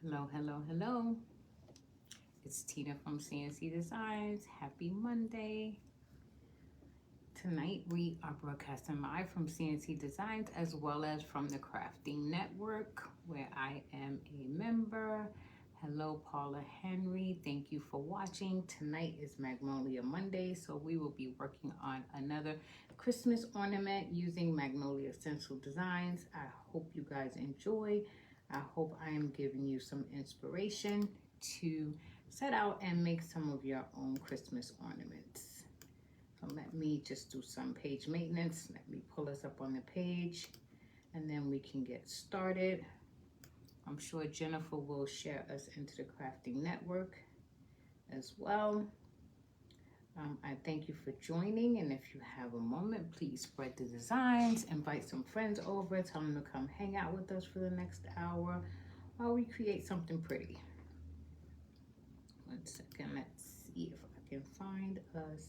Hello, hello, hello. It's Tina from CNC Designs. Happy Monday. Tonight we are broadcasting live from CNC Designs as well as from the Crafting Network where I am a member. Hello, Paula Henry. Thank you for watching. Tonight is Magnolia Monday, so we will be working on another Christmas ornament using Magnolia Stencil Designs. I hope you guys enjoy. I hope I am giving you some inspiration to set out and make some of your own Christmas ornaments. So let me just do some page maintenance. Let me pull us up on the page and then we can get started. I'm sure Jennifer will share us into the Crafting Network as well. I thank you for joining, and if you have a moment, please spread the designs, invite some friends over, tell them to come hang out with us for the next hour while we create something pretty. 1 second, let's see if I can find us.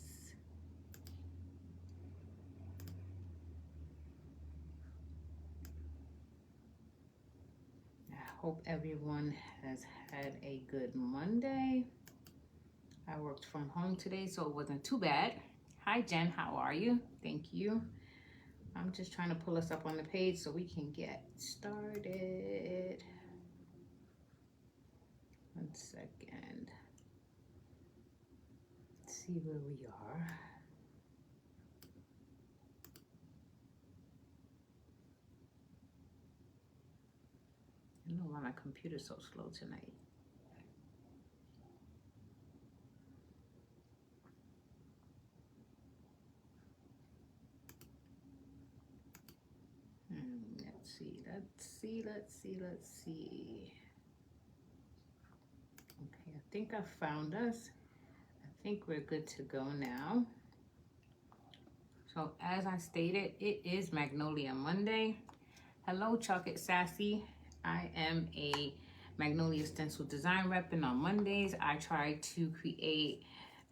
I hope everyone has had a good Monday. I worked from home today, so it wasn't too bad. Hi, Jen. How are you? Thank you. I'm just trying to pull us up on the page so we can get started. 1 second. Let's see where we are. I don't know why my computer's so slow tonight. Let's see. Okay, I think I found us. I think we're good to go now. So as I stated, it is Magnolia Monday. Hello, Chocolate Sassy. I am a Magnolia Stencil Design rep, and on Mondays, I try to create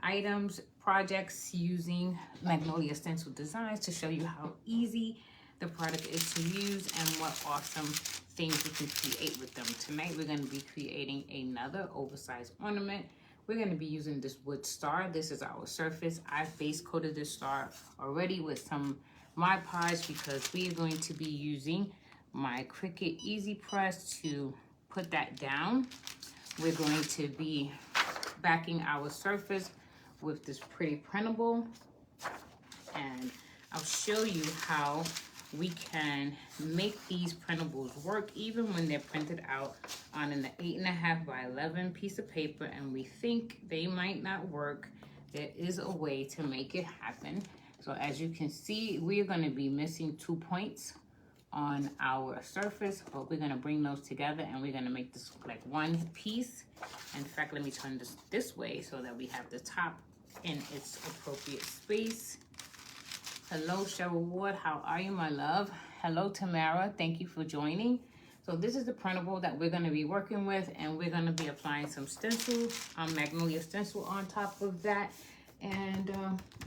items, projects using Magnolia Stencil Designs to show you how easy the product is to use and what awesome things you can create with them. Tonight we're going to be creating another oversized ornament. We're going to be using this wood star. This is our surface. I've base coated this star already with some Mod Podge because we are going to be using my Cricut Easy Press to put that down. We're going to be backing our surface with this pretty printable, and I'll show you how we can make these printables work even when they're printed out on an 8.5 by 11 piece of paper and we think they might not work. There is a way to make it happen. So as you can see, we're going to be missing 2 points on our surface, but we're going to bring those together and we're going to make this look like one piece. In fact, let me turn this way so that we have the top in its appropriate space. Hello, Cheryl Ward. How are you, my love? Hello, Tamara. Thank you for joining. So this is the printable that we're going to be working with, and we're going to be applying some stencil, Magnolia stencil on top of that, and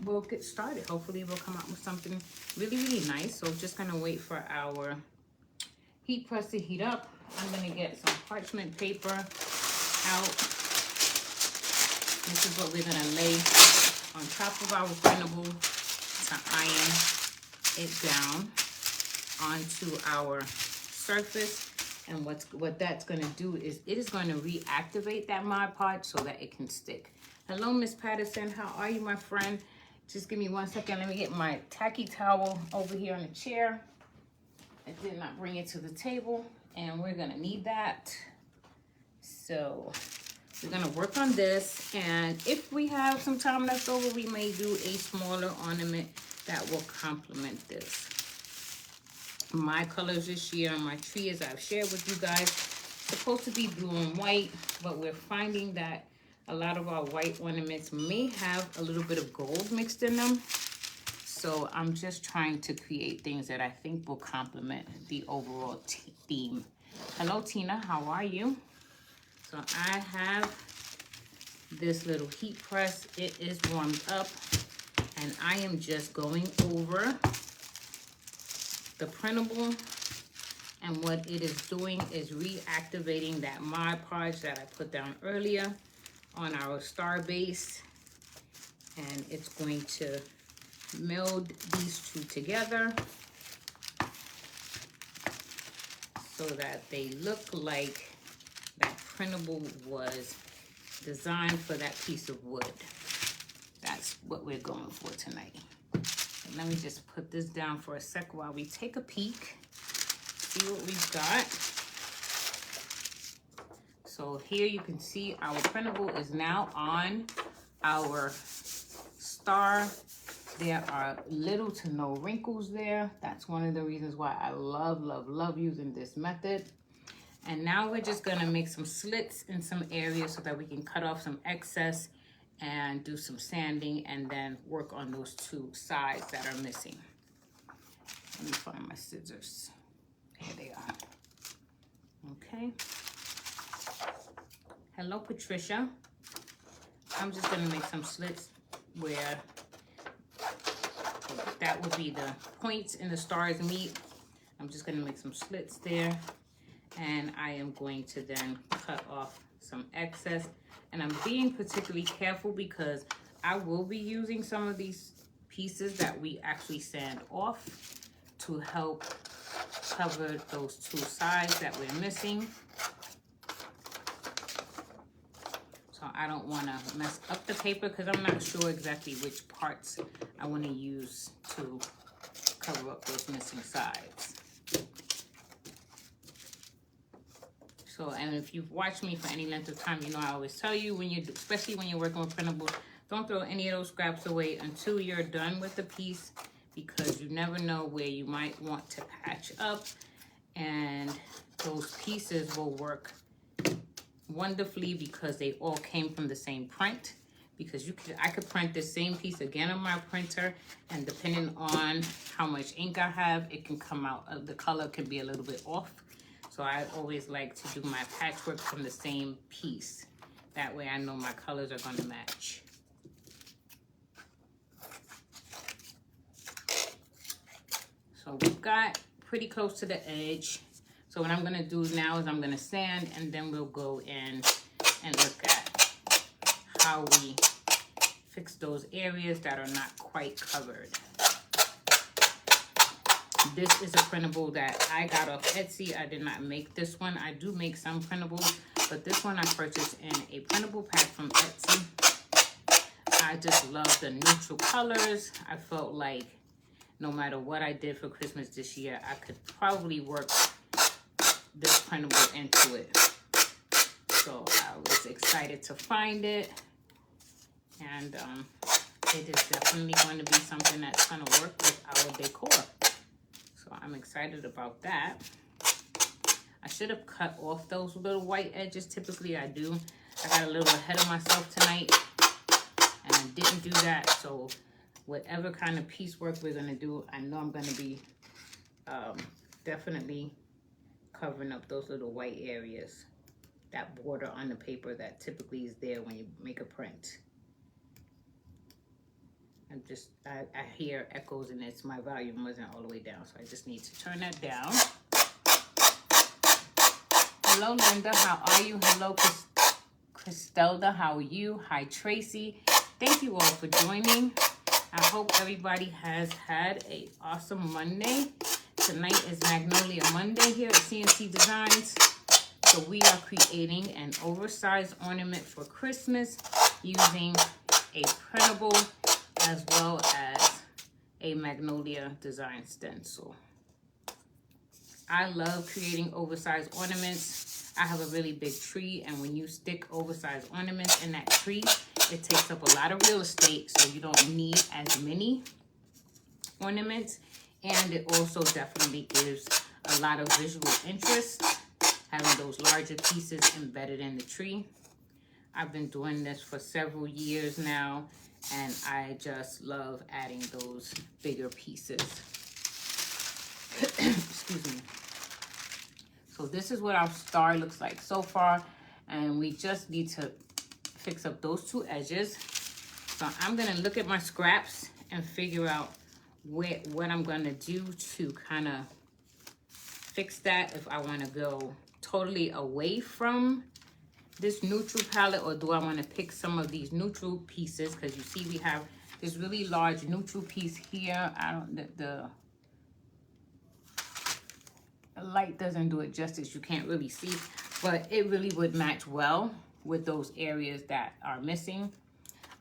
we'll get started. Hopefully, we'll come out with something really, really nice. So just going to wait for our heat press to heat up. I'm going to get some parchment paper out. This is what we're going to lay on top of our printable to iron it down onto our surface. And what that's going to do is it is going to reactivate that Mod Podge so that it can stick. Hello, Miss Patterson. How are you, my friend? Just give me 1 second. Let me get my tacky towel over here on the chair. I did not bring it to the table, and we're going to need that. So we're going to work on this, and if we have some time left over, we may do a smaller ornament that will complement this. My colors this year on my tree, as I've shared with you guys, supposed to be blue and white, but we're finding that a lot of our white ornaments may have a little bit of gold mixed in them. So I'm just trying to create things that I think will complement the overall theme. Hello, Tina. How are you? So I have this little heat press. It is warmed up, and I am just going over the printable And what it is doing is reactivating that Mod Podge that I put down earlier on our star base. And it's going to meld these two together so that they look like that printable was designed for that piece of wood. That's what we're going for tonight. And let me just put this down for a sec while we take a peek, see what we've got. So here you can see our printable is now on our star. There are little to no wrinkles there. That's one of the reasons why I love using this method. And now we're just gonna make some slits in some areas so that we can cut off some excess and do some sanding and then work on those two sides that are missing. Let me find my scissors. Here they are. Okay. Hello, Patricia. I'm just gonna make some slits where that would be the points in the stars meet. I'm just gonna make some slits there. And I am going to then cut off some excess. And I'm being particularly careful because I will be using some of these pieces that we actually sand off to help cover those two sides that we're missing. So I don't want to mess up the paper because I'm not sure exactly which parts I want to use to cover up those missing sides. So, and if you've watched me for any length of time, you know I always tell you, when you, especially when you're working with printables, don't throw any of those scraps away until you're done with the piece, because you never know where you might want to patch up, and those pieces will work wonderfully because they all came from the same print. Because I could print the same piece again on my printer, and depending on how much ink I have, it can come out, the color can be a little bit off. So I always like to do my patchwork from the same piece. That way I know my colors are going to match. So we've got pretty close to the edge. So what I'm going to do now is I'm going to sand, and then we'll go in and look at how we fix those areas that are not quite covered. This is a printable that I got off Etsy. I did not make this one. I do make some printables, but this one I purchased in a printable pack from Etsy. I just love the neutral colors. I felt like no matter what I did for Christmas this year, I could probably work this printable into it. So I was excited to find it. And it is definitely going to be something that's going to work with our decor. So I'm excited about that. I should have cut off those little white edges. Typically I do. I got a little ahead of myself tonight and I didn't do that. So whatever kind of piecework we're going to do, I know I'm going to be definitely covering up those little white areas, that border on the paper that typically is there when you make a print. I hear echoes, and it's my volume wasn't all the way down, so I just need to turn that down. Hello, Linda. How are you? Hello, Christelda. How are you? Hi, Tracy. Thank you all for joining. I hope everybody has had an awesome Monday. Tonight is Magnolia Monday here at CNC Designs. So we are creating an oversized ornament for Christmas using a printable as well as a Magnolia design stencil. I love creating oversized ornaments. I have a really big tree, and when you stick oversized ornaments in that tree, it takes up a lot of real estate, so you don't need as many ornaments. And it also definitely gives a lot of visual interest, having those larger pieces embedded in the tree. I've been doing this for several years now, and I just love adding those bigger pieces. Excuse me. So this is what our star looks like so far, and we just need to fix up those two edges. So I'm gonna look at my scraps and figure out what I'm gonna do to kind of fix that if I want to go totally away from this neutral palette, or do I want to pick some of these neutral pieces? Because you see we have this really large neutral piece here. I don't, the light doesn't do it justice. You can't really see, but it really would match well with those areas that are missing.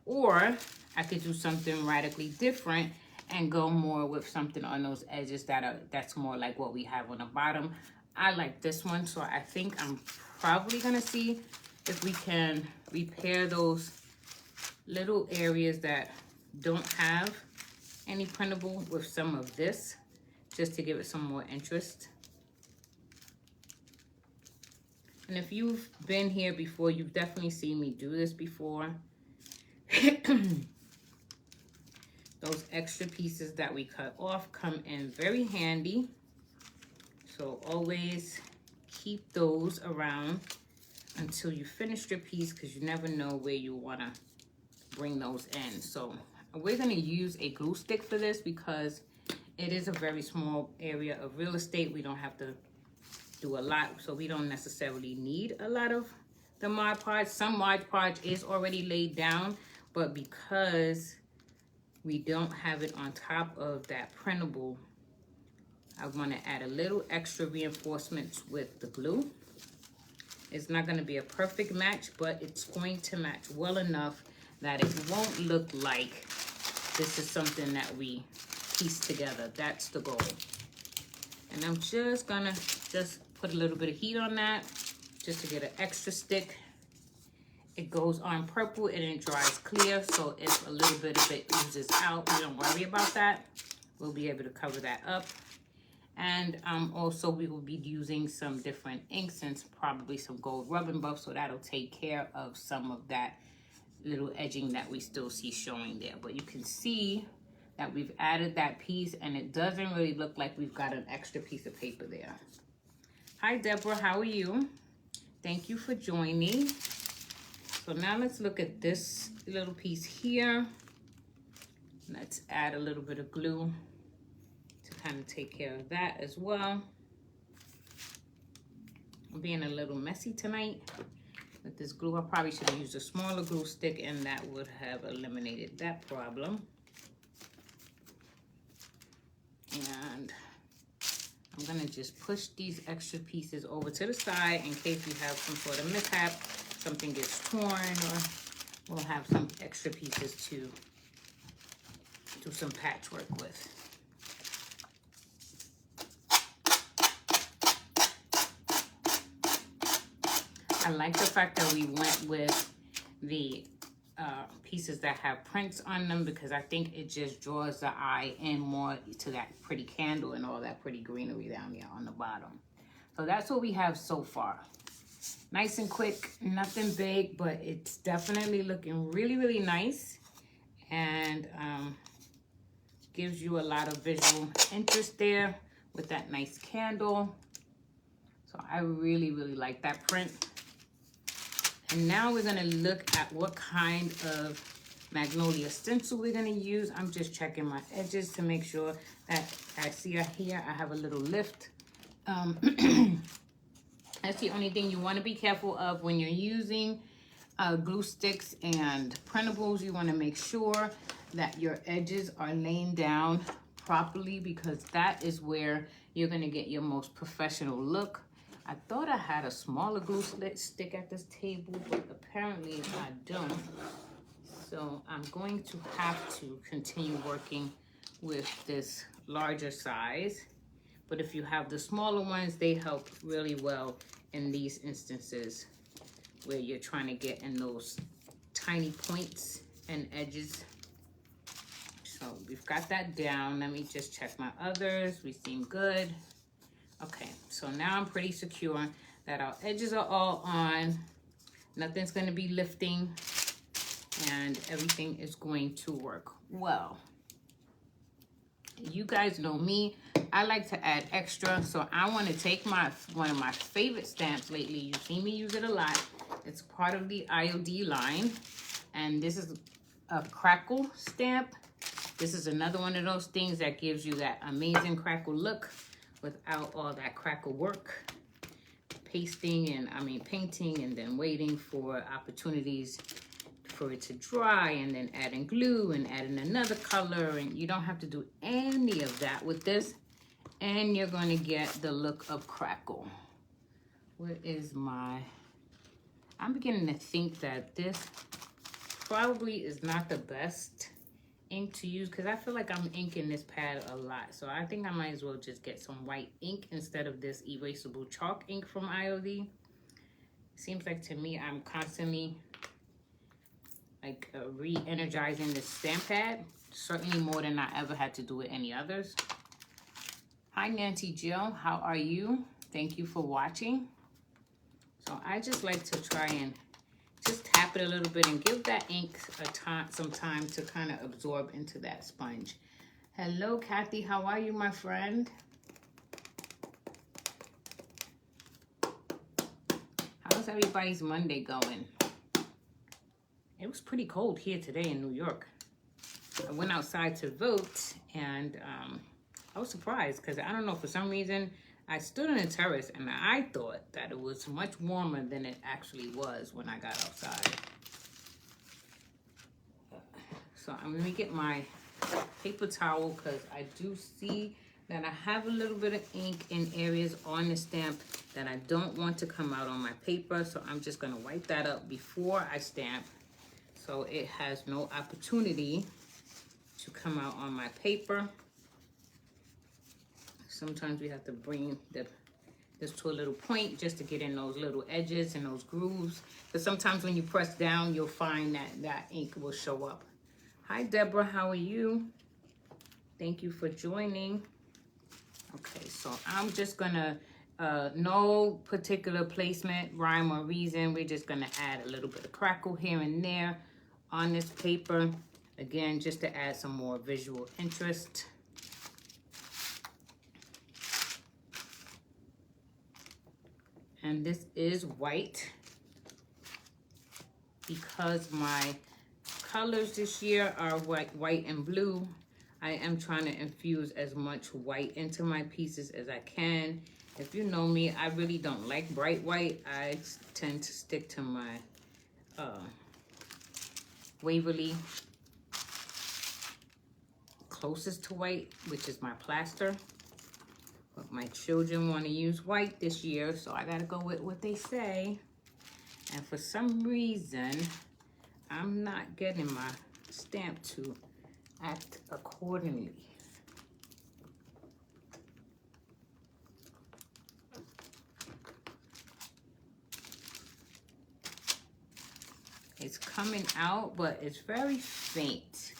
Or I could do something radically different and go more with something on those edges that's more like what we have on the bottom. I like this one, so I think I'm probably gonna see if we can repair those little areas that don't have any printable with some of this, just to give it some more interest. And if you've been here before, you've definitely seen me do this before. Those extra pieces that we cut off come in very handy. So always keep those around until you finish your piece, because you never know where you want to bring those in. So we're going to use a glue stick for this because it is a very small area of real estate. We don't have to do a lot, so we don't necessarily need a lot of the Mod Podge. Some Mod Podge is already laid down, but because we don't have it on top of that printable, I want to add a little extra reinforcements with the glue. It's not going to be a perfect match, but it's going to match well enough that it won't look like this is something that we piece together. That's the goal. And I'm just gonna put a little bit of heat on that just to get an extra stick. It goes on purple and it dries clear, so if a little bit of it oozes out, we don't worry about that. We'll be able to cover that up. And also we will be using some different inks and probably some gold rubbing buff, so that'll take care of some of that little edging that we still see showing there. But you can see that we've added that piece and it doesn't really look like we've got an extra piece of paper there. Hi Deborah, how are you? Thank you for joining. So now let's look at this little piece here. Let's add a little bit of glue to kind of take care of that as well. I'm being a little messy tonight with this glue. I probably should have used a smaller glue stick and that would have eliminated that problem. And I'm gonna just push these extra pieces over to the side in case we have some sort of mishap, something gets torn, or we'll have some extra pieces to do some patchwork with. I like the fact that we went with the pieces that have prints on them, because I think it just draws the eye in more to that pretty candle and all that pretty greenery down there on the bottom. So that's what we have so far. Nice and quick, nothing big, but it's definitely looking really, really nice, and gives you a lot of visual interest there with that nice candle. So I really, really like that print. And now we're gonna look at what kind of magnolia stencil we're gonna use. I'm just checking my edges to make sure that I see here I have a little lift. That's the only thing you wanna be careful of when you're using glue sticks and printables. You wanna make sure that your edges are laying down properly, because that is where you're gonna get your most professional look. I thought I had a smaller glue stick at this table, but apparently I don't. So I'm going to have to continue working with this larger size. But if you have the smaller ones, they help really well in these instances where you're trying to get in those tiny points and edges. So we've got that down. Let me just check my others. We seem good. Okay, so now I'm pretty secure that our edges are all on. Nothing's gonna be lifting and everything is going to work well. You guys know me, I like to add extra, so I wanna take one of my favorite stamps lately. You've seen me use it a lot. It's part of the IOD line, and this is a crackle stamp. This is another one of those things that gives you that amazing crackle look without all that crackle work. Pasting and painting and then waiting for opportunities for it to dry and then adding glue and adding another color, and you don't have to do any of that with this, and you're going to get the look of crackle. Where is my, I'm beginning to think that this probably is not the best ink to use because I feel like I'm inking this pad a lot. So I think I might as well just get some white ink instead of this erasable chalk ink from IOD. Seems like to me I'm constantly like re-energizing this stamp pad, certainly more than I ever had to do with any others. Hi Nancy Jill, how are you? Thank you for watching. So I just like to try and just tap it a little bit and give that ink some time to kind of absorb into that sponge. Hello Kathy, how are you my friend? How's everybody's Monday going? It was pretty cold here today in New York. I went outside to vote and I was surprised because I don't know, for some reason, I stood on the terrace and I thought that it was much warmer than it actually was when I got outside. So I'm gonna get my paper towel because I do see that I have a little bit of ink in areas on the stamp that I don't want to come out on my paper. So I'm just gonna wipe that up before I stamp, so it has no opportunity to come out on my paper. Sometimes we have to bring this to a little point just to get in those little edges and those grooves. Because sometimes when you press down, you'll find that that ink will show up. Hi Deborah, how are you? Thank you for joining. Okay, so I'm just gonna, no particular placement, rhyme or reason. We're just gonna add a little bit of crackle here and there on this paper. Again, just to add some more visual interest. And this is white because my colors this year are white and blue. I am trying to infuse as much white into my pieces as I can. If you know me, I really don't like bright white. I tend to stick to my Waverly closest to white, which is my plaster. But my children want to use white this year, so I gotta go with what they say. And for some reason, I'm not getting my stamp to act accordingly. It's coming out, but it's very faint.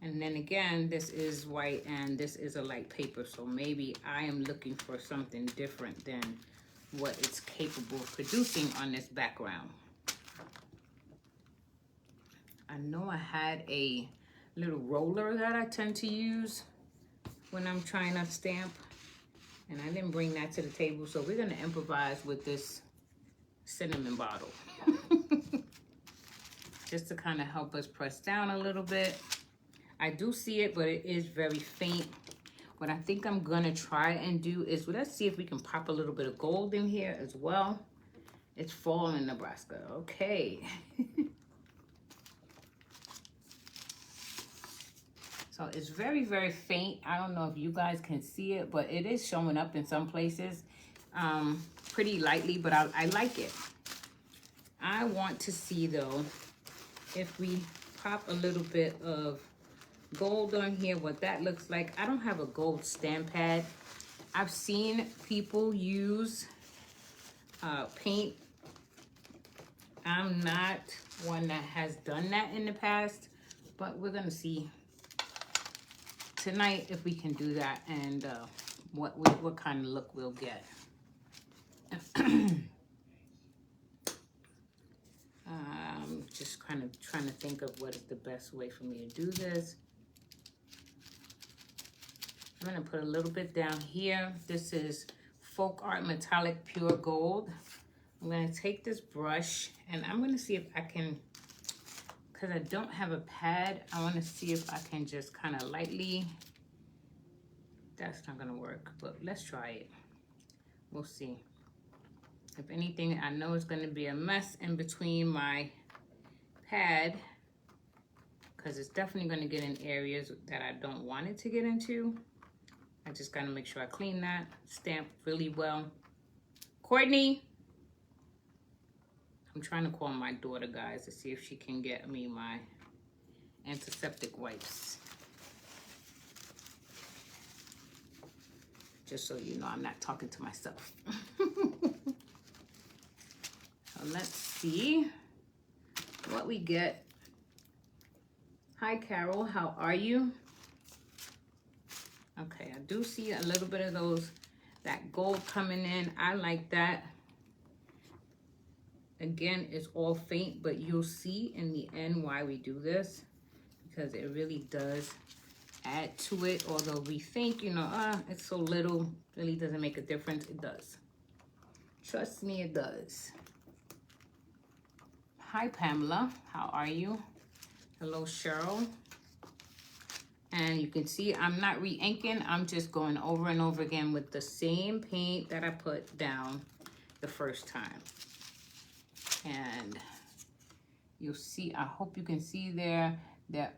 And then again, this is white and this is a light paper, so maybe I am looking for something different than what it's capable of producing on this background. I know I had a little roller that I tend to use when I'm trying to stamp, and I didn't bring that to the table, so we're gonna improvise with this cinnamon bottle. Just to kind of help us press down a little bit. I do see it, but it is very faint. What I think I'm gonna try and do is, well, let's see if we can pop a little bit of gold in here as well. It's fall in Nebraska, okay. So it's very, very faint. I don't know if you guys can see it, but it is showing up in some places pretty lightly, but I like it. I want to see though, if we pop a little bit of gold on here, what that looks like. I don't have a gold stamp pad. I've seen people use paint. I'm not one that has done that in the past, but we're gonna see tonight if we can do that and what kind of look we'll get. Just kind of trying to think of what is the best way for me to do this. I'm gonna put a little bit down here. This is Folk Art Metallic Pure Gold. I'm gonna take this brush and I'm gonna see if I can, because I don't have a pad, I wanna see if I can just kind of lightly that's not gonna work, but let's try it. We'll see. If anything, I know it's gonna be a mess in between my pad because it's definitely gonna get in areas that I don't want it to get into. I just gotta make sure I clean that stamp really well. Courtney, I'm trying to call my daughter, guys, to see if she can get me my antiseptic wipes. Just so you know, I'm not talking to myself. So let's see what we get. Hi, Carol, how are you? Okay, I do see a little bit of that gold coming in. I like that. Again, it's all faint, but you'll see in the end why we do this, because it really does add to it. Although we think, you know, it's so little, really doesn't make a difference. It does. Trust me, it does. Hi, Pamela. How are you? Hello, Cheryl. And you can see I'm not re-inking. I'm just going over and over again with the same paint that I put down the first time. And you'll see, I hope you can see there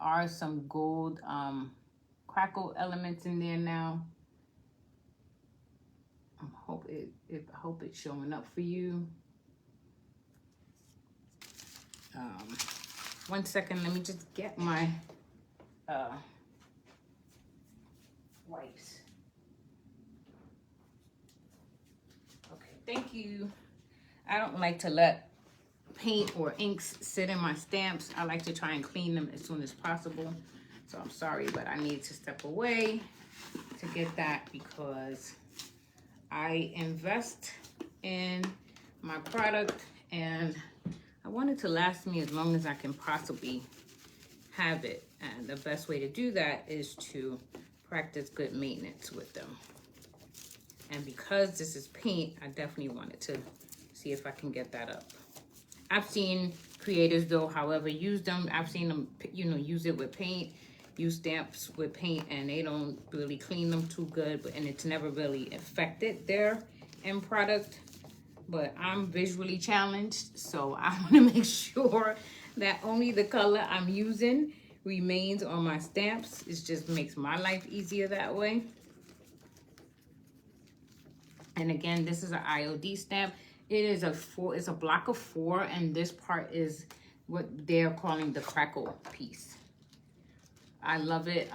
are some gold crackle elements in there now. I hope it's showing up for you. 1 second, let me just get my wipes. Okay, thank you. I don't like to let paint or inks sit in my stamps. I like to try and clean them as soon as possible. So I'm sorry, but I need to step away to get that because I invest in my product and I want it to last me as long as I can possibly have it. And the best way to do that is to practice good maintenance with them. And because this is paint, I definitely wanted to see if I can get that up. I've seen creators though, however, use them. I've seen them, you know, use it with paint, use stamps with paint, and they don't really clean them too good, and it's never really affected their end product. But I'm visually challenged, so I want to make sure that only the color I'm using remains on my stamps. It just makes my life easier that way. And again, this is an IOD stamp. It is it's a block of 4, and this part is what they're calling the crackle piece. I love it.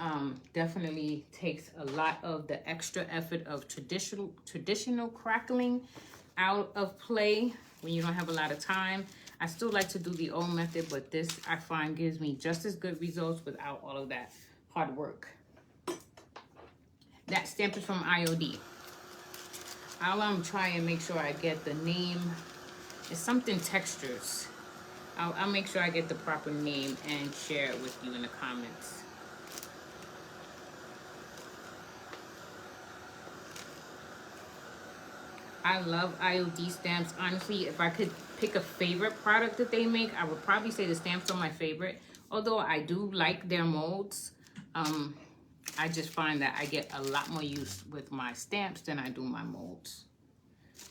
Definitely takes a lot of the extra effort of traditional crackling out of play when you don't have a lot of time. I still like to do the old method, but this I find gives me just as good results without all of that hard work. That stamp is from IOD. I'll try and make sure I get the name. It's something textures. I'll make sure I get the proper name and share it with you in the comments. I love IOD stamps. Honestly, if I could pick a favorite product that they make, I would probably say the stamps are my favorite. Although I do like their molds, I just find that I get a lot more use with my stamps than I do my molds.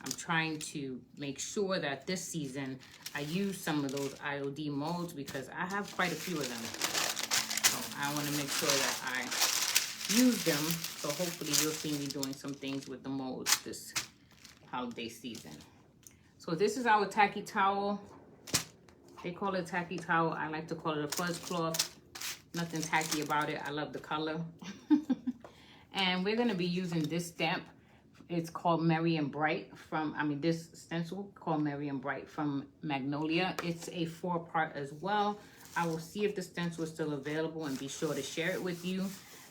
I'm trying to make sure that this season I use some of those IOD molds because I have quite a few of them. So I want to make sure that I use them. So hopefully you'll see me doing some things with the molds this holiday season. So this is our tacky towel. They call it tacky towel. I like to call it a fuzz cloth. Nothing tacky about it. I love the color. And we're going to be using this stamp. It's called Merry and Bright from, this stencil called Merry and Bright from Magnolia. It's a 4-part as well. I will see if the stencil is still available and be sure to share it with you.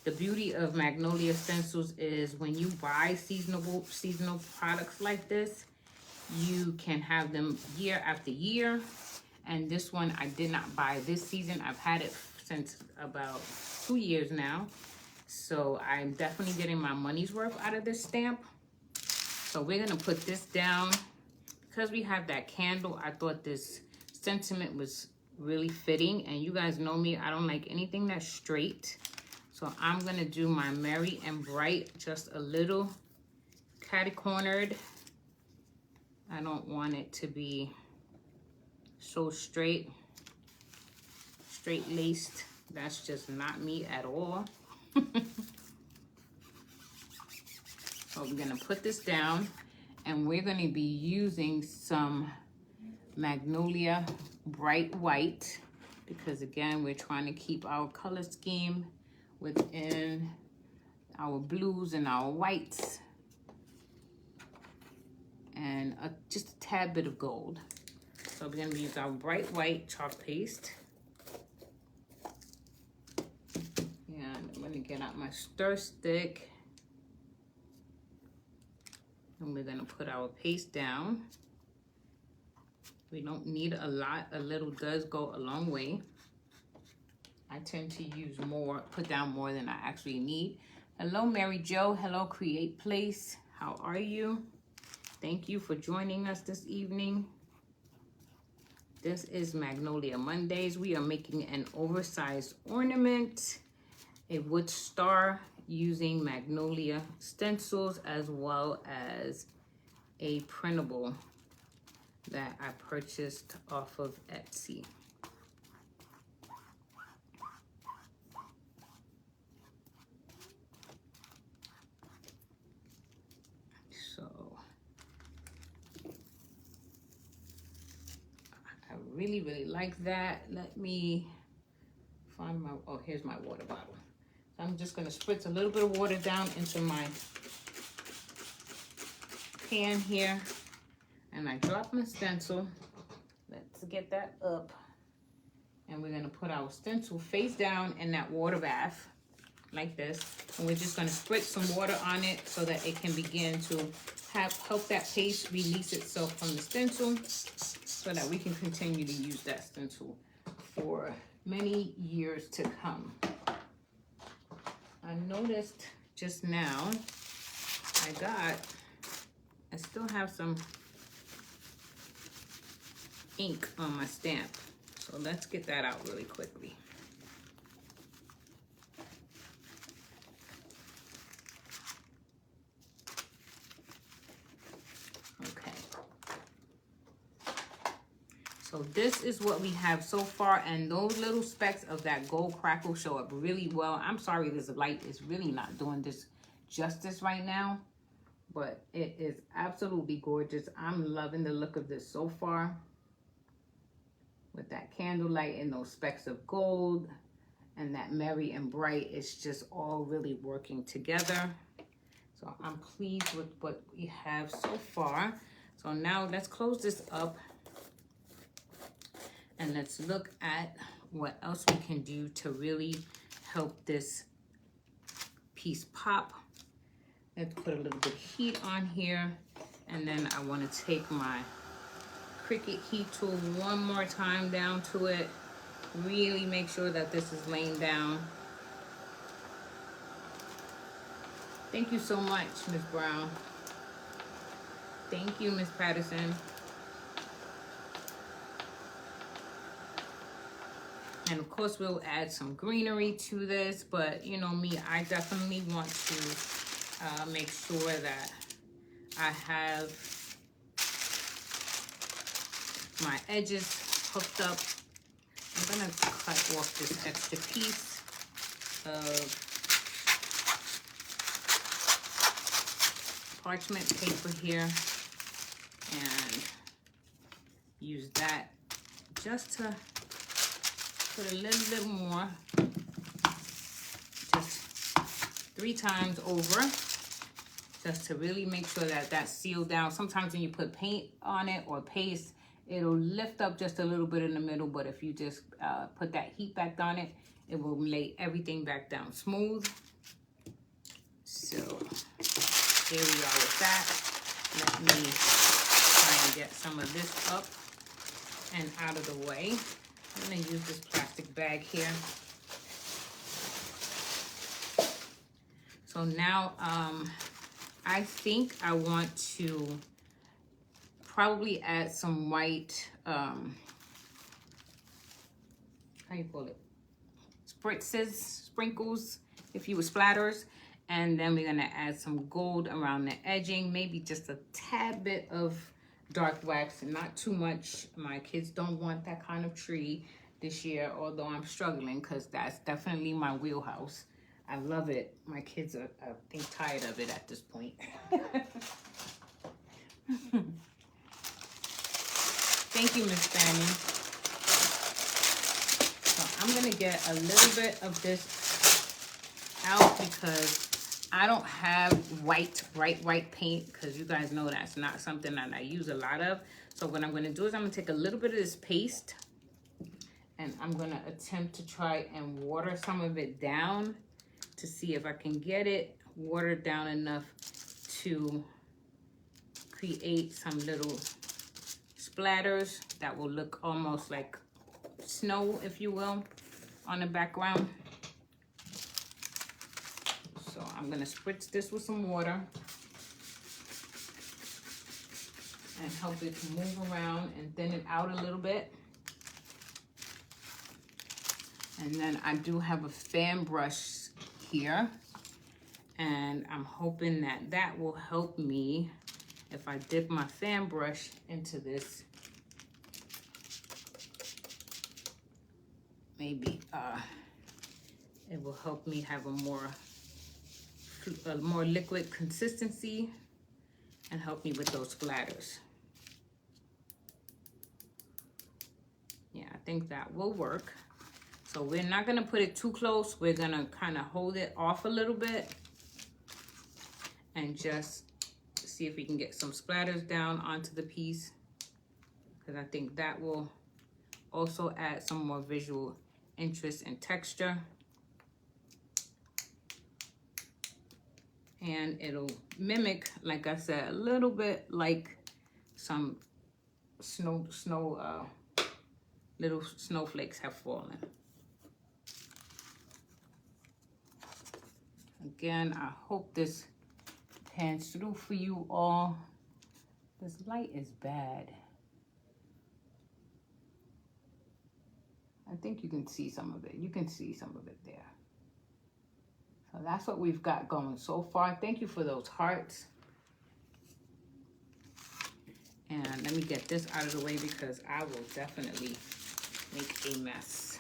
The beauty of Magnolia stencils is when you buy seasonal products like this, you can have them year after year. And this one I did not buy this season. I've had it since about 2 years now. So I'm definitely getting my money's worth out of this stamp. So we're gonna put this down. Because we have that candle, I thought this sentiment was really fitting. And you guys know me, I don't like anything that's straight. So I'm gonna do my Merry and Bright just a little catty-cornered. I don't want it to be so straight-laced. That's just not me at all. So we're gonna put this down, and we're gonna be using some Magnolia Bright White, because again, we're trying to keep our color scheme within our blues and our whites, and just a tad bit of gold. So we're gonna use our Bright White chalk paste. And I'm gonna get out my stir stick, and we're gonna put our paste down. We don't need a lot. A little does go a long way. I tend to use more, put down more than I actually need. Hello, Mary Jo. Hello, Create Place. How are you? Thank you for joining us this evening. This is Magnolia Mondays. We are making an oversized ornament, a wood star using Magnolia stencils, as well as a printable that I purchased off of Etsy. So I really like that. Let me find my, oh, here's my water bottle. So I'm just gonna spritz a little bit of water down into my pan here. And I drop my stencil. Let's get that up. And we're gonna put our stencil face down in that water bath, like this. And we're just gonna spritz some water on it so that it can begin to help that paste release itself from the stencil, so that we can continue to use that stencil for many years to come. I noticed just now, I still have some ink on my stamp. So let's get that out really quickly. Okay. So this is what we have so far, and those little specks of that gold crackle show up really well. I'm sorry this light is really not doing this justice right now, but it is absolutely gorgeous. I'm loving the look of this so far. With that candlelight and those specks of gold and that Merry and Bright, it's just all really working together. So I'm pleased with what we have so far. So now let's close this up and let's look at what else we can do to really help this piece pop. Let's put a little bit of heat on here, and then I want to take my Cricut heat tool one more time down to it. Really make sure that this is laying down. Thank you so much, Miss Brown. Thank you, Miss Patterson. And of course, we'll add some greenery to this, but you know me, I definitely want to make sure that I have my edges hooked up. I'm gonna cut off this extra piece of parchment paper here and use that just to put a little bit more, just 3 times over, just to really make sure that that's sealed down. Sometimes when you put paint on it or paste, it'll lift up just a little bit in the middle, but if you just put that heat back on it, it will lay everything back down smooth. So here we are with that. Let me try and get some of this up and out of the way. I'm gonna use this plastic bag here. So now I think I want to probably add some white, how you call it? Sprinkles. few splatters. And then we're gonna add some gold around the edging, maybe just a tad bit of dark wax, not too much. My kids don't want that kind of tree this year, although I'm struggling because that's definitely my wheelhouse. I love it. My kids are, I think, tired of it at this point. Thank you, Miss Fanny. So I'm gonna get a little bit of this out because I don't have bright white paint, because you guys know that's not something that I use a lot of. So what I'm gonna do is I'm gonna take a little bit of this paste and I'm gonna attempt to try and water some of it down to see if I can get it watered down enough to create some little splatters that will look almost like snow, if you will, on the background. So I'm gonna spritz this with some water and help it to move around and thin it out a little bit. And then I do have a fan brush here, and I'm hoping that that will help me if I dip my fan brush into this. Maybe it will help me have a more liquid consistency and help me with those splatters. Yeah, I think that will work. So we're not gonna put it too close. We're gonna kind of hold it off a little bit and just see if we can get some splatters down onto the piece, because I think that will also add some more visual interest and texture. And it'll mimic, like I said, a little bit like some little snowflakes have fallen. Again, I hope this pans through for you all. This light is bad. I think you can see some of it. You can see some of it there. So that's what we've got going so far. Thank you for those hearts. And let me get this out of the way because I will definitely make a mess.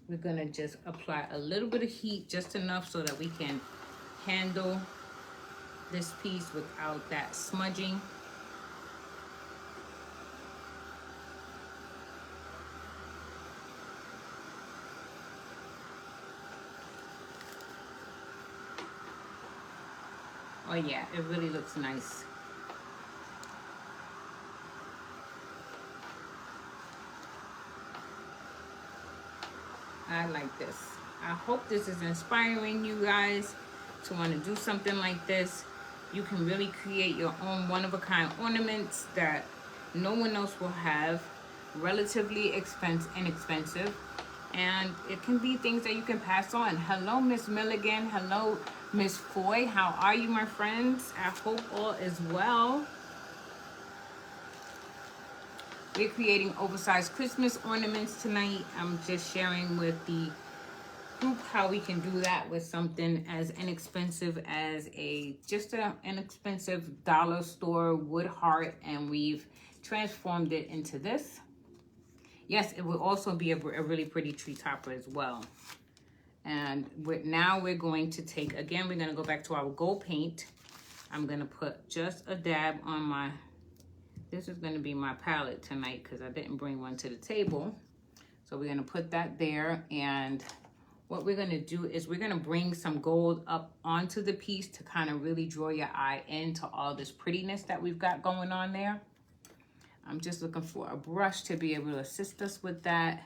We're gonna just apply a little bit of heat, just enough so that we can handle this piece without that smudging. Oh yeah, it really looks nice. I like this. I hope this is inspiring you guys to want to do something like this. You can really create your own one-of-a-kind ornaments that no one else will have, relatively inexpensive, and it can be things that you can pass on. Hello, Miss Milligan. Hello, Miss Foy. How are you, my friends? I hope all is well. We're creating oversized Christmas ornaments tonight. I'm just sharing with the group how we can do that with something as inexpensive as just an inexpensive dollar store wood heart, and we've transformed it into this. Yes, it will also be a really pretty tree topper as well. And now we're going to take, again, we're gonna go back to our gold paint. I'm gonna put just a dab on my, this is gonna be my palette tonight because I didn't bring one to the table. So we're gonna put that there, and what we're gonna do is we're gonna bring some gold up onto the piece to kind of really draw your eye into all this prettiness that we've got going on there. I'm just looking for a brush to be able to assist us with that.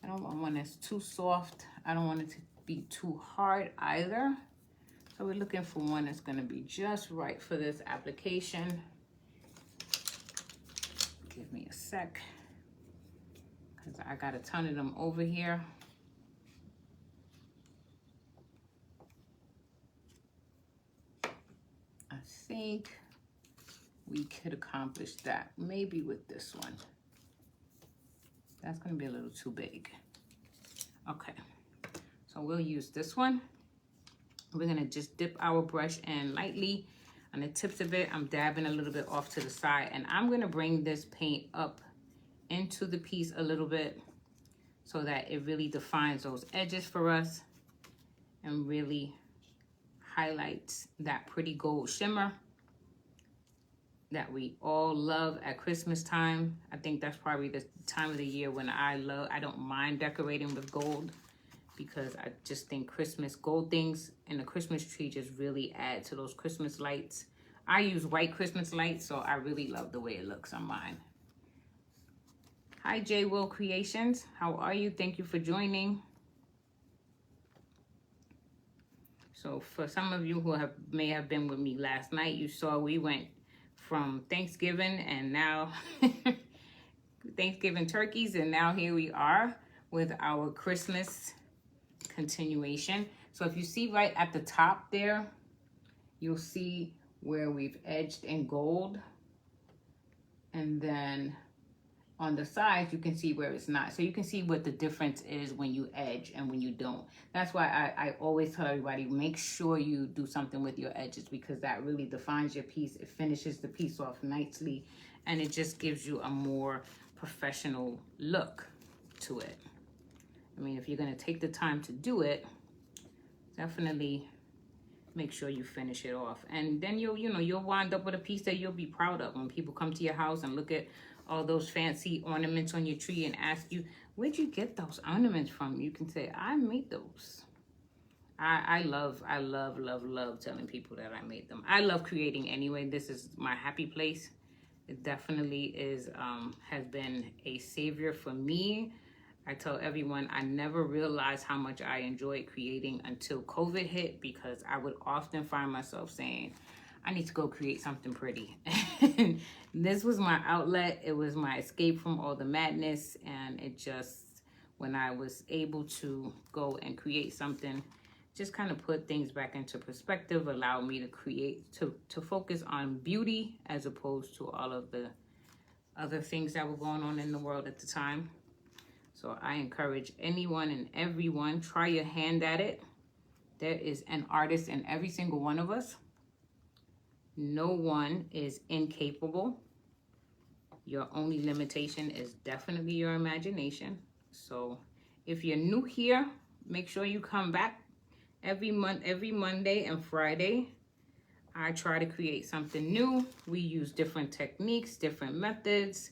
I don't want one that's too soft. I don't want it to be too hard either. So we're looking for one that's gonna be just right for this application. Give me a sec, because I got a ton of them over here. I think we could accomplish that maybe with this one. That's gonna be a little too big. Okay, So we'll use this one. We're gonna just dip our brush in lightly on the tips of it. I'm dabbing a little bit off to the side, and I'm gonna bring this paint up into the piece a little bit so that it really defines those edges for us and really highlights that pretty gold shimmer that we all love at Christmas time. I think that's probably the time of the year when I don't mind decorating with gold, because I just think Christmas gold things in the Christmas tree just really add to those Christmas lights. I use white Christmas lights, so I really love the way it looks on mine. Hi, J. Will Creations. How are you? Thank you for joining. So for some of you who may have been with me last night, you saw we went from Thanksgiving and now Thanksgiving turkeys, and now here we are with our Christmas continuation. So if you see right at the top there, you'll see where we've edged in gold, and then on the sides you can see where it's not. So you can see what the difference is when you edge and when you don't. That's why I always tell everybody, make sure you do something with your edges, because that really defines your piece. It finishes the piece off nicely, and it just gives you a more professional look to it. I mean, if you're gonna take the time to do it, definitely make sure you finish it off. And then you'll wind up with a piece that you'll be proud of when people come to your house and look at all those fancy ornaments on your tree and ask you, where'd you get those ornaments from? You can say, I made those. I love telling people that I made them. I love creating anyway. This is my happy place. It definitely is, has been a savior for me. I tell everyone I never realized how much I enjoyed creating until COVID hit, because I would often find myself saying, I need to go create something pretty. This was my outlet. It was my escape from all the madness. And it just, when I was able to go and create something, just kind of put things back into perspective, allowed me to create, to focus on beauty as opposed to all of the other things that were going on in the world at the time. So I encourage anyone and everyone, try your hand at it. There is an artist in every single one of us. No one is incapable. Your only limitation is definitely your imagination. So if you're new here, make sure you come back every Monday and Friday. I try to create something new. We use different techniques, different methods,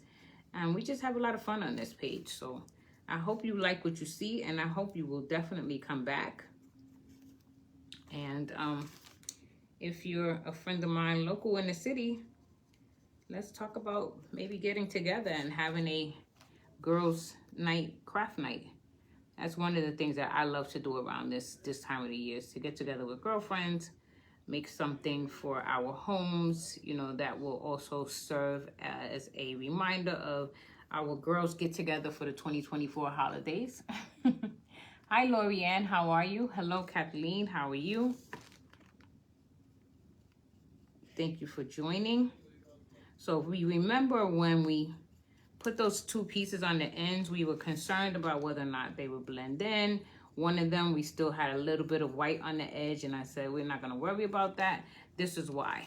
and we just have a lot of fun on this page. So I hope you like what you see, and I hope you will definitely come back. And if you're a friend of mine local in the city, let's talk about maybe getting together and having a girls' night, craft night. That's one of the things that I love to do around this time of the year, is to get together with girlfriends, make something for our homes, that will also serve as a reminder of our girls get together for the 2024 holidays. Hi, Lorianne, how are you? Hello, Kathleen, how are you? Thank you for joining. So if we remember, when we put those two pieces on the ends, we were concerned about whether or not they would blend in. One of them, we still had a little bit of white on the edge, and I said, we're not gonna worry about that. This is why.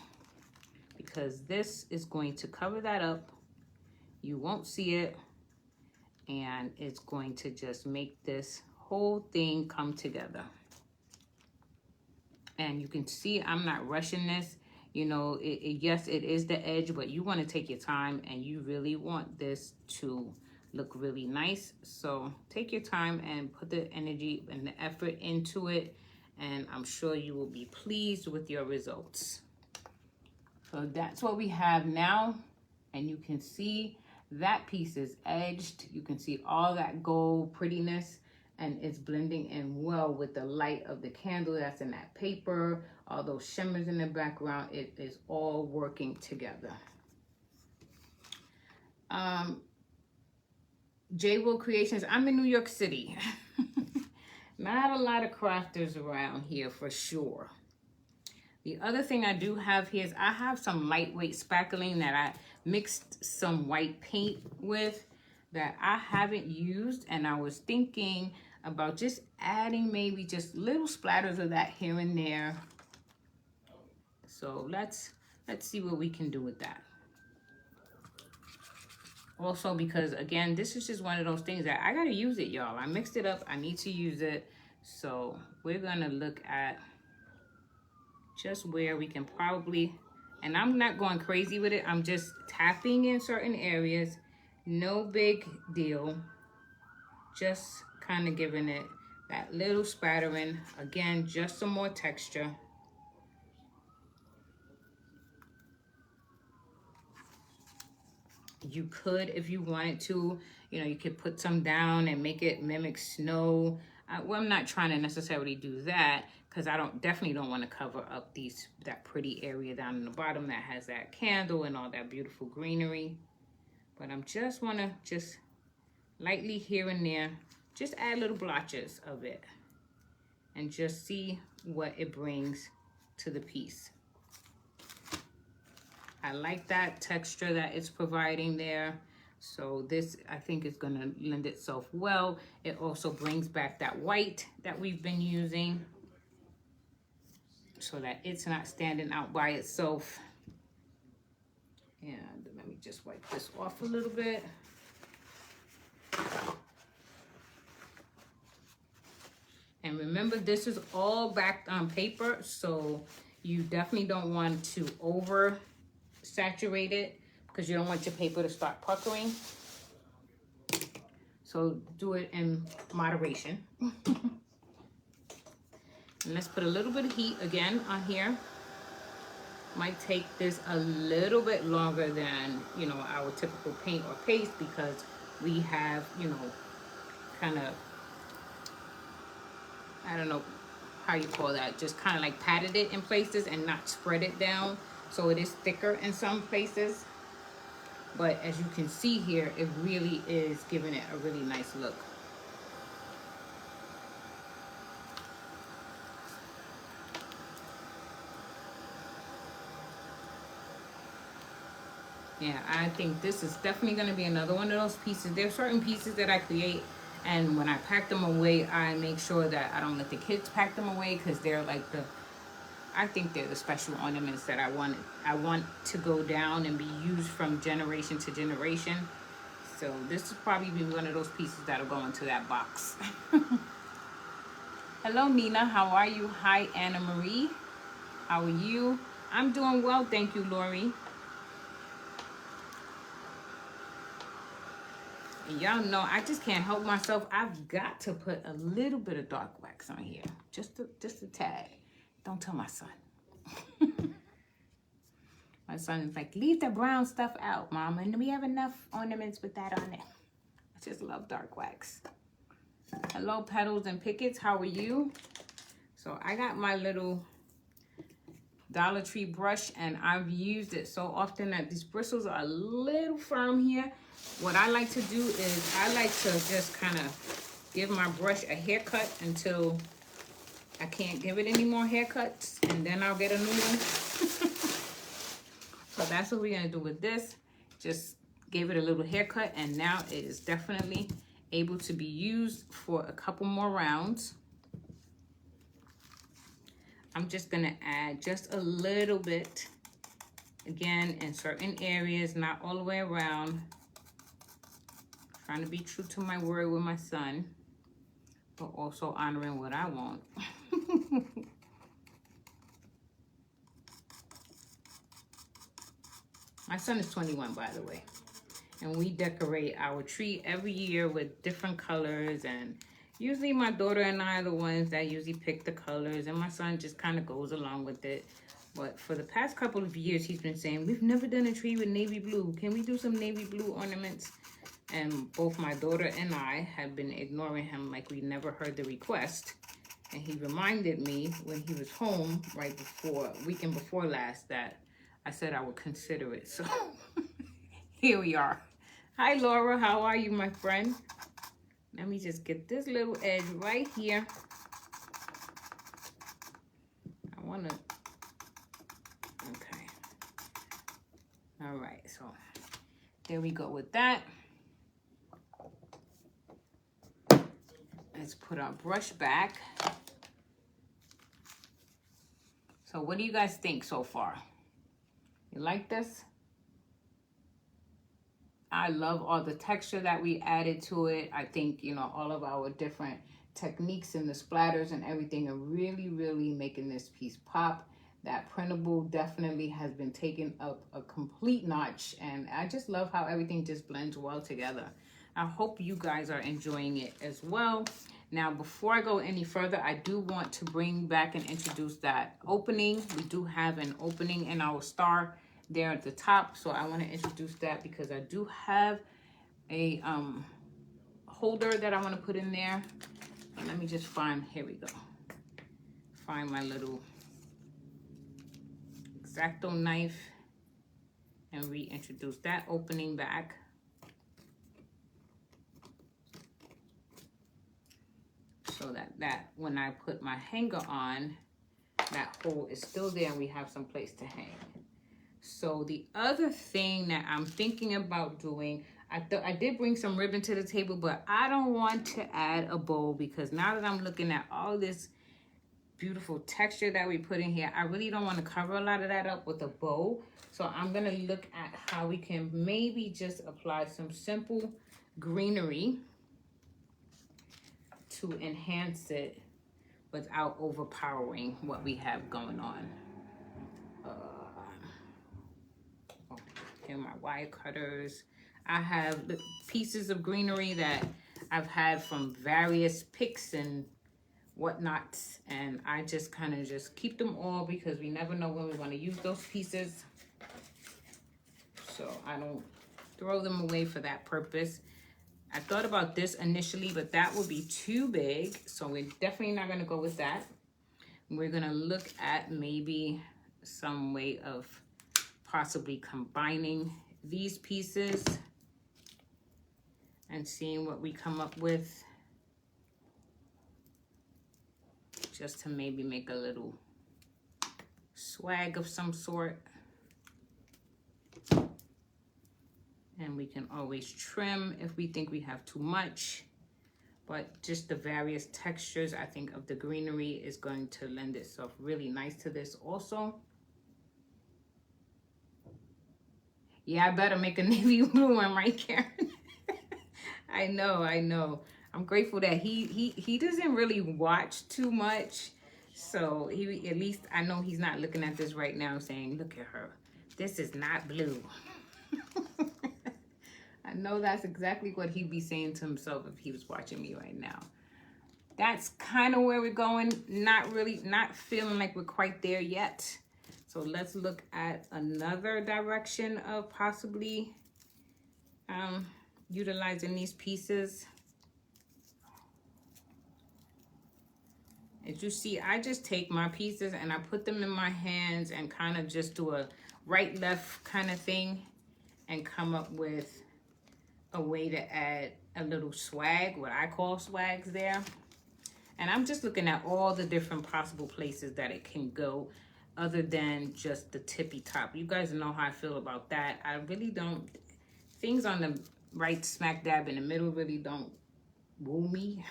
Because this is going to cover that up. You won't see it, and it's going to just make this whole thing come together. And you can see I'm not rushing this. Yes, it is the edge, but you want to take your time, and you really want this to look really nice. So take your time and put the energy and the effort into it, and I'm sure you will be pleased with your results. So that's what we have now, and you can see that piece is edged. You can see all that gold prettiness, and it's blending in well with the light of the candle that's in that paper, all those shimmers in the background. It is all working together. J. Will Creations, I'm in New York City. Not a lot of crafters around here for sure. The other thing I do have here is I have some lightweight spackling that I mixed some white paint with that I haven't used, and I was thinking about just adding maybe just little splatters of that here and there. So let's see what we can do with that. Also, because again, this is just one of those things that I gotta use it, y'all. I mixed it up, I need to use it. So we're gonna look at just where we can probably, and I'm not going crazy with it, I'm just tapping in certain areas. No big deal. Just kind of giving it that little spattering. Again, just some more texture. You could, if you wanted to, you know, you could put some down and make it mimic snow. Well, I'm not trying to necessarily do that because I definitely don't want to cover up that pretty area down in the bottom that has that candle and all that beautiful greenery. But I'm just want to just lightly here and there, just add little blotches of it and just see what it brings to the piece. I like that texture that it's providing there. So this, I think, is going to lend itself well. It also brings back that white that we've been using so that it's not standing out by itself. And let me just wipe this off a little bit. And remember, this is all backed on paper, so you definitely don't want to over saturate it because you don't want your paper to start puckering. So do it in moderation. And let's put a little bit of heat again on here. Might take this a little bit longer than, you know, our typical paint or paste because we have, you know, kind of, I don't know how you call that, just kind of like patted it in places and not spread it down. So it is thicker in some places. But as you can see here, it really is giving it a really nice look. Yeah, I think this is definitely going to be another one of those pieces. There are certain pieces that I create, and when I pack them away, I make sure that I don't let the kids pack them away because they're like I think they're the special ornaments that I want to go down and be used from generation to generation. So this is probably one of those pieces that'll go into that box. Hello, Nina. How are you? Hi, Anna Marie. How are you? I'm doing well, thank you, Lori. Y'all know I just can't help myself. I've got to put a little bit of dark wax on here, just a tad. Don't tell my son. My son is like, leave the brown stuff out, Mama. And we have enough ornaments with that on it. I just love dark wax. Hello, Petals and Pickets. How are you? So I got my little Dollar Tree brush, and I've used it so often that these bristles are a little firm here. What I like to do is I like to just kind of give my brush a haircut until I can't give it any more haircuts, and then I'll get a new one. So that's what we're gonna do with this. Just gave it a little haircut, and now it is definitely able to be used for a couple more rounds. I'm just gonna add just a little bit, again, in certain areas, not all the way around. Trying to be true to my word with my son, but also honoring what I want. My son is 21, by the way, and we decorate our tree every year with different colors, and usually my daughter and I are the ones that usually pick the colors, and my son just kind of goes along with it. But for the past couple of years, he's been saying, we've never done a tree with navy blue. Can we do some navy blue ornaments? And both my daughter and I have been ignoring him like we never heard the request. And he reminded me when he was home right before, weekend before last, that I said I would consider it. So here we are. Hi, Laura. How are you, my friend? Let me just get this little edge right here. I want to... Okay. All right. So there we go with that. Let's put our brush back. So what do you guys think so far? You like this? I love all the texture that we added to it. I think, you know, all of our different techniques and the splatters and everything are really, really making this piece pop. That printable definitely has been taken up a complete notch. And I just love how everything just blends well together. I hope you guys are enjoying it as well. Now, before I go any further, I do want to bring back and introduce that opening. We do have an opening in our star there at the top, so I want to introduce that because I do have a holder that I want to put in there. And let me just find, here we go, find my little X-Acto knife and reintroduce that opening back. So that when I put my hanger on, that hole is still there and we have some place to hang. So the other thing that I'm thinking about doing, I did bring some ribbon to the table, but I don't want to add a bow because now that I'm looking at all this beautiful texture that we put in here, I really don't want to cover a lot of that up with a bow. So I'm going to look at how we can maybe just apply some simple greenery to enhance it without overpowering what we have going on. Here are my wire cutters. I have the pieces of greenery that I've had from various picks and whatnot, and I just kind of just keep them all because we never know when we want to use those pieces. So I don't throw them away for that purpose. I thought about this initially, but that would be too big, so we're definitely not going to go with that. We're going to look at maybe some way of possibly combining these pieces and seeing what we come up with, just to maybe make a little swag of some sort. And we can always trim if we think we have too much, but just the various textures, I think, of the greenery is going to lend itself really nice to this also. Yeah, I better make a navy blue one, right, Karen? I know. I'm grateful that he doesn't really watch too much. So he, at least I know he's not looking at this right now saying, look at her. This is not blue. I know that's exactly what he'd be saying to himself if he was watching me right now. That's kind of where we're going. Not feeling like we're quite there yet. So let's look at another direction of possibly utilizing these pieces. As you see, I just take my pieces and I put them in my hands and kind of just do a right left kind of thing and come up with a way to add a little swag, what I call swags there. And I'm just looking at all the different possible places that it can go other than just the tippy top. You guys know how I feel about that. I really don't, things on the right smack dab in the middle really don't woo me.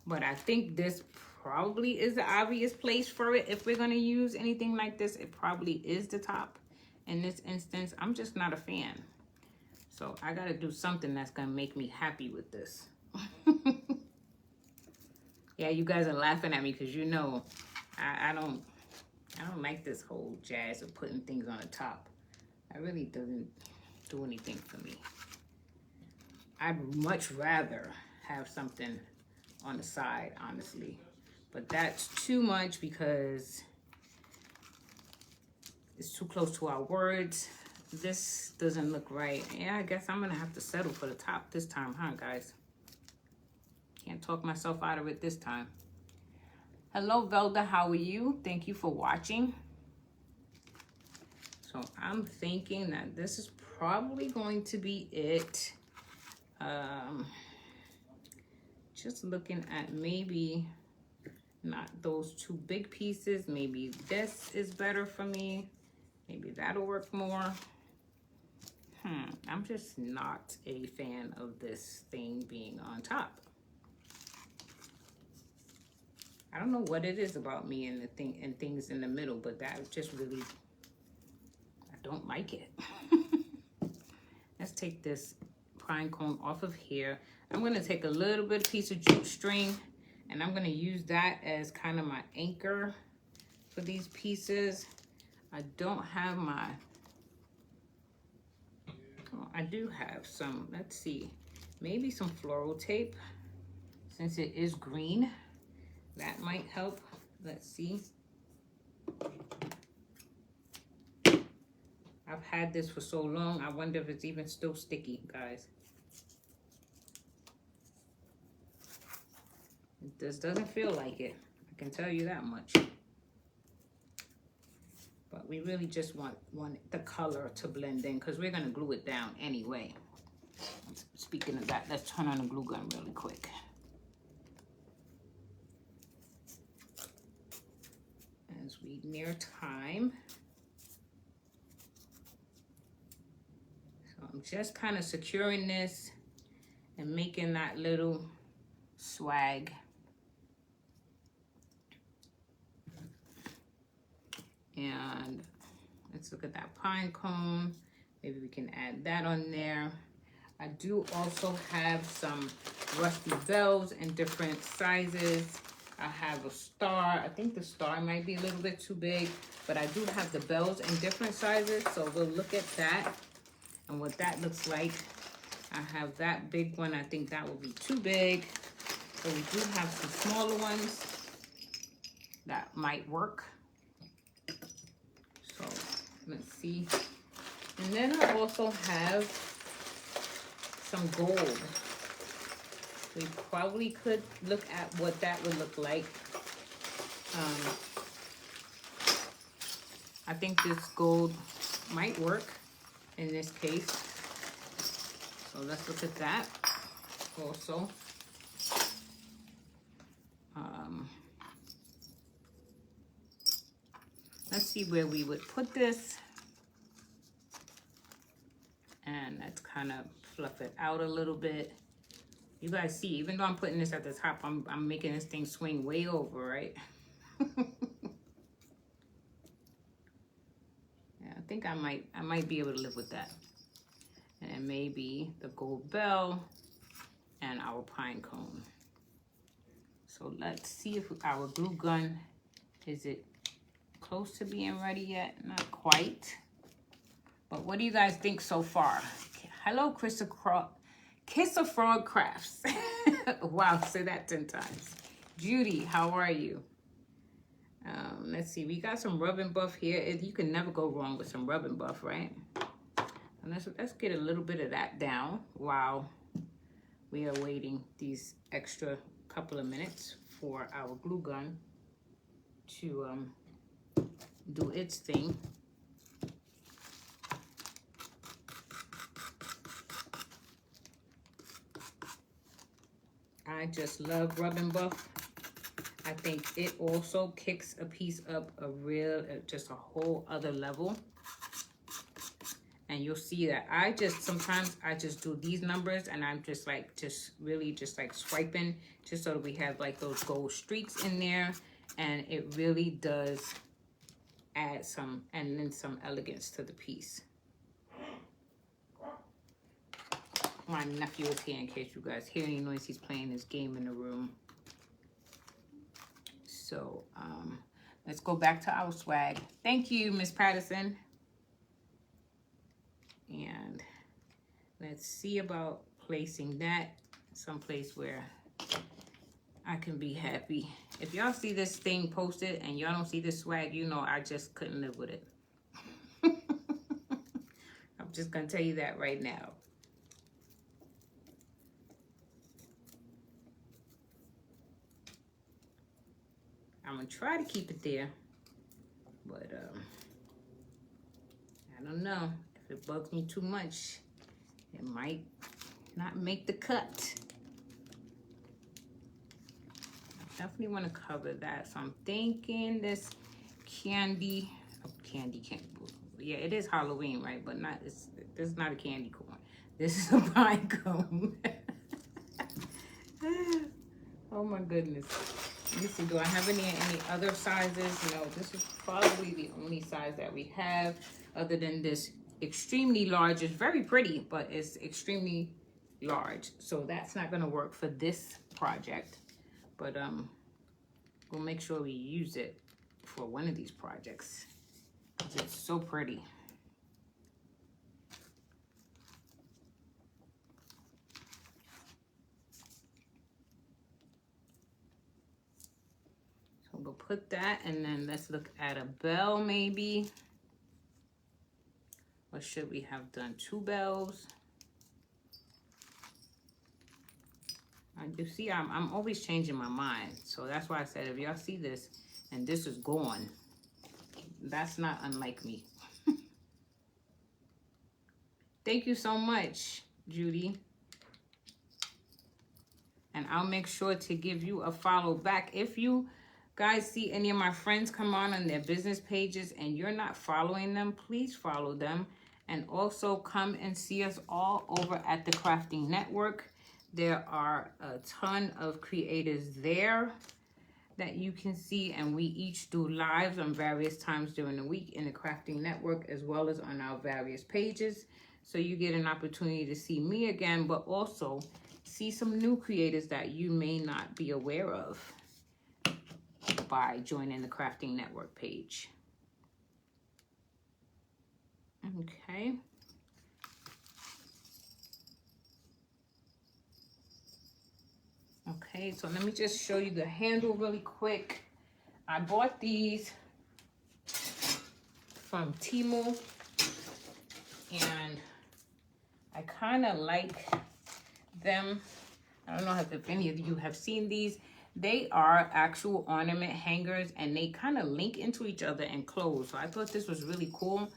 But I think this probably is the obvious place for it. If we're going to use anything like this, it probably is the top. In this instance, I'm just not a fan. So I got to do something that's going to make me happy with this. Yeah, you guys are laughing at me because you know I don't like this whole jazz of putting things on the top. It really doesn't do anything for me. I'd much rather have something on the side, honestly. But that's too much because it's too close to our words. This doesn't look right. Yeah, I guess I'm gonna have to settle for the top this time, huh, guys? Can't talk myself out of it this time. Hello, Velda, how are you? Thank you for watching. So I'm thinking that this is probably going to be it. Just looking at maybe not those two big pieces. Maybe this is better for me. Maybe that'll work more. I'm just not a fan of this thing being on top. I don't know what it is about me and things in the middle, but that just really, I don't like it. Let's take this pine cone off of here. I'm gonna take a little bit piece of jute string, and I'm gonna use that as kind of my anchor for these pieces. I don't have my, oh, I do have some, let's see, maybe some floral tape, since it is green. That might help. Let's see. I've had this for so long, I wonder if it's even still sticky, guys. It just doesn't feel like it. I can tell you that much. But we really just want the color to blend in, because we're gonna glue it down anyway. Speaking of that, let's turn on the glue gun really quick. As we near time. So I'm just kind of securing this and making that little swag. And let's look at that pine cone. Maybe we can add that on there. I do also have some rusty bells in different sizes. I have a star. I think the star might be a little bit too big, but I do have the bells in different sizes. So we'll look at that and what that looks like. I have that big one. I think that will be too big. So we do have some smaller ones that might work. So let's see. And then I also have some gold. We probably could look at what that would look like. I think this gold might work in this case. So let's look at that also. Let's see where we would put this. And let's kind of fluff it out a little bit. You guys see, even though I'm putting this at the top, I'm making this thing swing way over, right? Yeah, I think I might be able to live with that. And then maybe the gold bell and our pine cone. So let's see if our glue gun, is it close to being ready yet? Not quite. But what do you guys think so far? Hello, Kiss a Frog Crafts. Wow, say that 10 times. Judy, how are you? Let's see, we got some rub and buff here. You can never go wrong with some rub and buff, right? And let's get a little bit of that down while we are waiting these extra couple of minutes for our glue gun to do its thing. I just love rub and buff. I think it also kicks a piece up just a whole other level. And you'll see that sometimes I just do these numbers and I'm just like, really just like swiping just so that we have like those gold streaks in there. And it really does add some elegance to the piece. My nephew is here in case you guys hear any noise. He's playing his game in the room. So let's go back to our swag. Thank you, Miss Patterson. And let's see about placing that someplace where I can be happy. If y'all see this thing posted and y'all don't see this swag, you know I just couldn't live with it. I'm just gonna tell you that right now. I'm gonna try to keep it there, but I don't know. If it bugs me too much, it might not make the cut. I definitely want to cover that. So I'm thinking this candy. Yeah, it is Halloween, right? But this is not a candy corn. This is a pine cone. Oh my goodness. Let me see, do I have any other sizes? No, this is probably the only size that we have other than this extremely large. It's very pretty, but it's extremely large. So that's not gonna work for this project. But we'll make sure we use it for one of these projects. It's so pretty. So we'll put that, and then let's look at a bell maybe. Or should we have done 2 bells? You see, I'm always changing my mind. So that's why I said, if y'all see this and this is gone, that's not unlike me. Thank you so much, Judy. And I'll make sure to give you a follow back. If you guys see any of my friends come on their business pages and you're not following them, please follow them. And also come and see us all over at the Crafting Network. There are a ton of creators there that you can see, and we each do lives on various times during the week in the Crafting Network, as well as on our various pages. So you get an opportunity to see me again, but also see some new creators that you may not be aware of by joining the Crafting Network page. Okay. Okay, so let me just show you the handle really quick. I bought these from Temu, and I kind of like them. I don't know if any of you have seen these. They are actual ornament hangers, and they kind of link into each other and close. So I thought this was really cool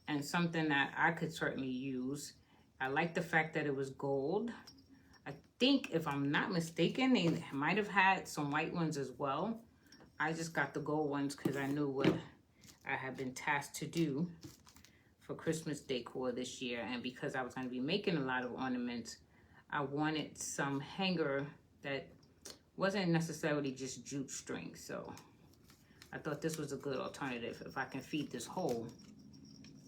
and something that I could certainly use. I like the fact that it was gold. I think, if I'm not mistaken, they might have had some white ones as well. I just got the gold ones because I knew what I had been tasked to do for Christmas decor this year. And because I was going to be making a lot of ornaments, I wanted some hanger that wasn't necessarily just jute string. So I thought this was a good alternative. If I can feed this hole,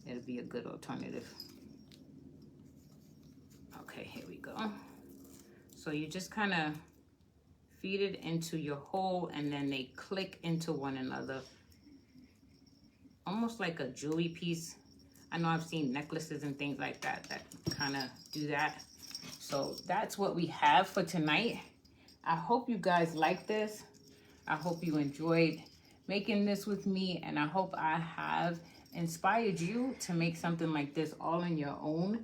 it'll be a good alternative. Okay, here we go. So you just kind of feed it into your hole, and then they click into one another. Almost like a jewelry piece. I know I've seen necklaces and things like that that kind of do that. So that's what we have for tonight. I hope you guys like this. I hope you enjoyed making this with me, and I hope I have inspired you to make something like this all on your own.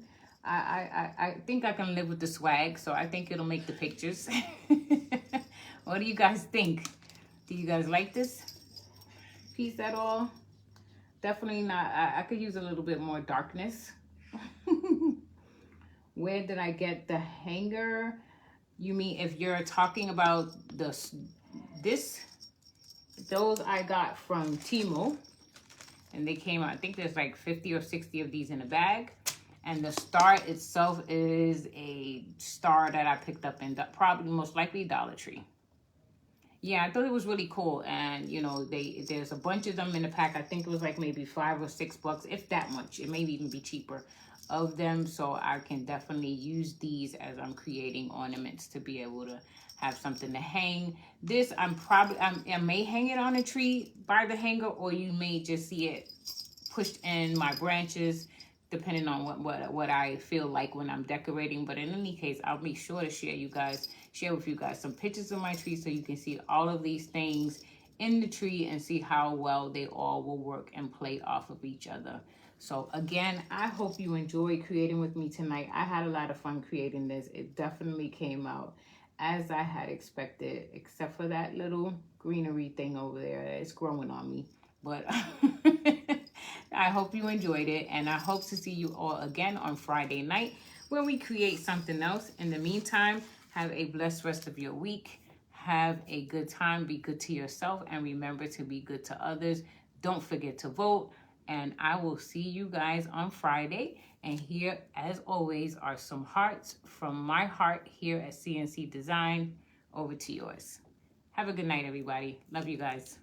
I think I can live with the swag, so I think it'll make the pictures. What do you guys think? Do you guys like this piece at all? Definitely not. I could use a little bit more darkness. Where did I get the hanger? You mean if you're talking about those I got from Temu, and they came out, I think there's like 50 or 60 of these in a bag. And the star itself is a star that I picked up in probably most likely Dollar Tree. Yeah, I thought it was really cool. And you know, there's a bunch of them in the pack. I think it was like maybe $5 or $6, if that much. It may even be cheaper of them. So I can definitely use these as I'm creating ornaments to be able to have something to hang. This I may hang it on a tree by the hanger, or you may just see it pushed in my branches, depending on what I feel like when I'm decorating. But in any case, I'll make sure to share with you guys some pictures of my tree, so you can see all of these things in the tree and see how well they all will work and play off of each other. So again, I hope you enjoyed creating with me tonight. I had a lot of fun creating this. It definitely came out as I had expected, except for that little greenery thing over there. It's growing on me. But I hope you enjoyed it, and I hope to see you all again on Friday night when we create something else. In the meantime, have a blessed rest of your week. Have a good time. Be good to yourself, and remember to be good to others. Don't forget to vote, and I will see you guys on Friday. And here, as always, are some hearts from my heart here at CNC Design. Over to yours. Have a good night, everybody. Love you guys.